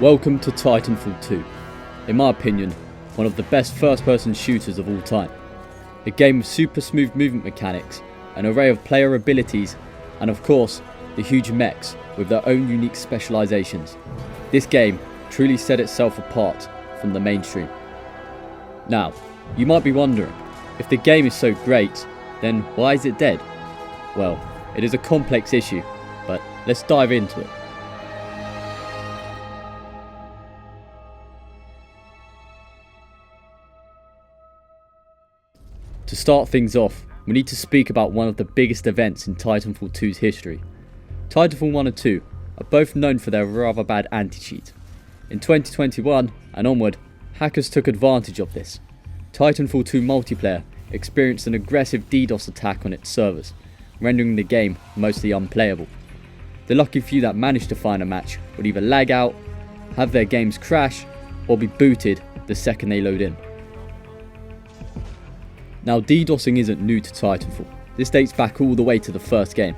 Welcome to Titanfall 2, in my opinion, one of the best first-person shooters of all time. A game with super smooth movement mechanics, an array of player abilities, and of course, the huge mechs with their own unique specializations. This game truly set itself apart from the mainstream. Now, you might be wondering, if the game is so great, then why is it dead? Well, it is a complex issue, but let's dive into it. To start things off, we need to speak about one of the biggest events in Titanfall 2's history. Titanfall 1 and 2 are both known for their rather bad anti-cheat. In 2021 and onward, hackers took advantage of this. Titanfall 2 multiplayer experienced an aggressive DDoS attack on its servers, rendering the game mostly unplayable. The lucky few that managed to find a match would either lag out, have their games crash, or be booted the second they load in. Now, DDoSing isn't new to Titanfall. This dates back all the way to the first game.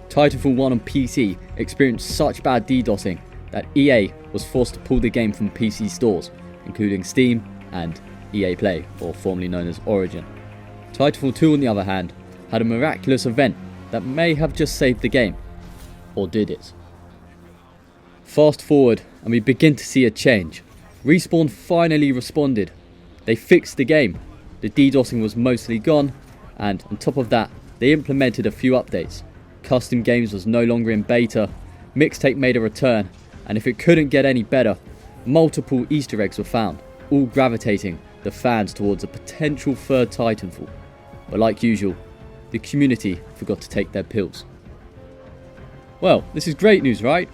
Titanfall 1 on PC experienced such bad DDoSing that EA was forced to pull the game from PC stores, including Steam and EA Play, or formerly known as Origin. Titanfall 2, on the other hand, had a miraculous event that may have just saved the game. Or did it? Fast forward and we begin to see a change. Respawn finally responded. They fixed the game. The DDoSing was mostly gone, and on top of that, they implemented a few updates. Custom games was no longer in beta, Mixtape made a return, and if it couldn't get any better, multiple Easter eggs were found, all gravitating the fans towards a potential third Titanfall. But like usual, the community forgot to take their pills. Well, this is great news, right?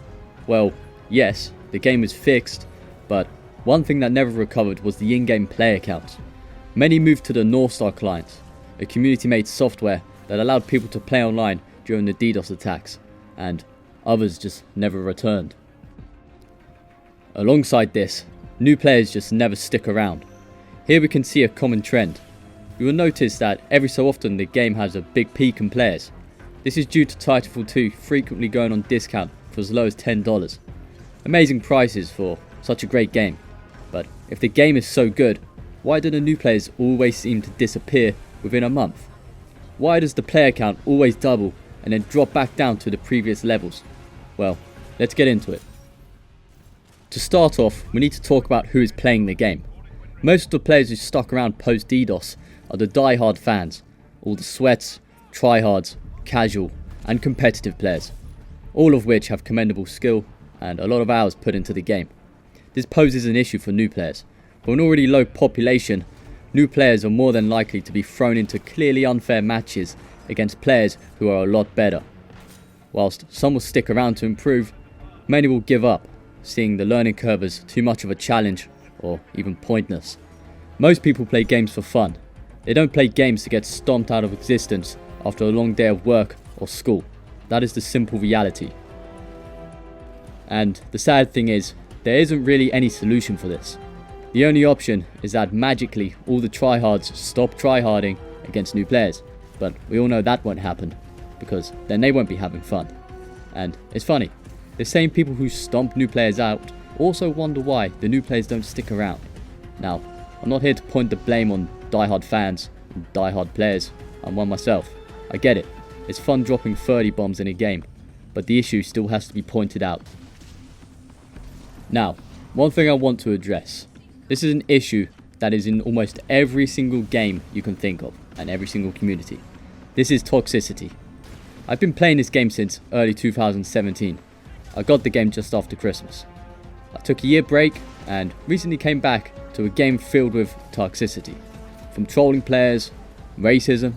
Well, yes, the game is fixed, but one thing that never recovered was the in-game player counts. Many moved to the Northstar clients, a community-made software that allowed people to play online during the DDoS attacks, and others just never returned. Alongside this, new players just never stick around. Here we can see a common trend. You will notice that every so often the game has a big peak in players. This is due to Titanfall 2 frequently going on discount for as low as $10. Amazing prices for such a great game, but if the game is so good, why do the new players always seem to disappear within a month? Why does the player count always double and then drop back down to the previous levels? Well, let's get into it. To start off, we need to talk about who is playing the game. Most of the players who stuck around post DDoS are the die-hard fans, all the sweats, tryhards, casual and competitive players, all of which have commendable skill and a lot of hours put into the game. This poses an issue for new players. For an already low population, new players are more than likely to be thrown into clearly unfair matches against players who are a lot better. Whilst some will stick around to improve, many will give up, seeing the learning curve as too much of a challenge or even pointless. Most people play games for fun. They don't play games to get stomped out of existence after a long day of work or school. That is the simple reality. And the sad thing is, there isn't really any solution for this. The only option is that magically all the tryhards stop tryharding against new players, but we all know that won't happen, because then they won't be having fun. And it's funny, the same people who stomp new players out also wonder why the new players don't stick around. Now, I'm not here to point the blame on diehard fans and diehard players. I'm one myself. I get it, it's fun dropping 30 bombs in a game, but the issue still has to be pointed out. Now, one thing I want to address. This is an issue that is in almost every single game you can think of, and every single community. This is toxicity. I've been playing this game since early 2017. I got the game just after Christmas. I took a year break and recently came back to a game filled with toxicity. From trolling players, racism,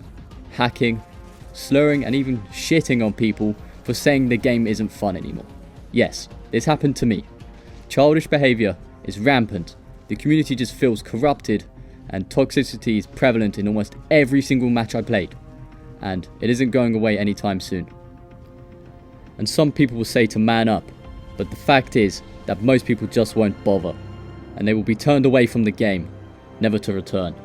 hacking, slurring and even shitting on people for saying the game isn't fun anymore. Yes, this happened to me. Childish behaviour is rampant. The community just feels corrupted, and toxicity is prevalent in almost every single match I played, and it isn't going away anytime soon. And some people will say to man up, but the fact is that most people just won't bother, and they will be turned away from the game, never to return.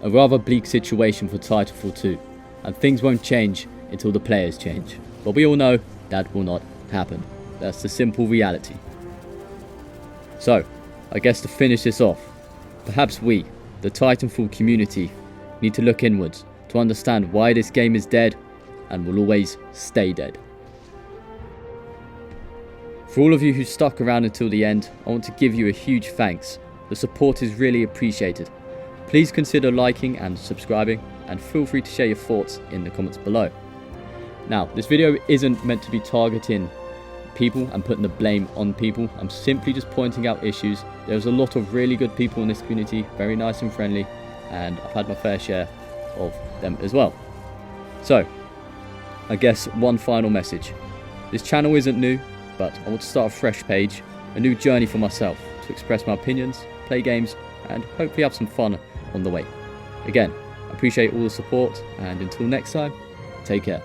A rather bleak situation for Titanfall 2, and things won't change until the players change, but we all know that will not happen. That's the simple reality. So, I guess to finish this off, perhaps we, the Titanfall community, need to look inwards to understand why this game is dead and will always stay dead. For all of you who stuck around until the end, I want to give you a huge thanks. The support is really appreciated. Please consider liking and subscribing, and feel free to share your thoughts in the comments below. Now, this video isn't meant to be targeting people and putting the blame on people. I'm simply just pointing out issues. There's a lot of really good people in this community, very nice and friendly, and I've had my fair share of them as well. So, I guess one final message. This channel isn't new, but I want to start a fresh page, a new journey for myself to express my opinions, play games, and hopefully have some fun on the way. Again, I appreciate all the support, and until next time, take care.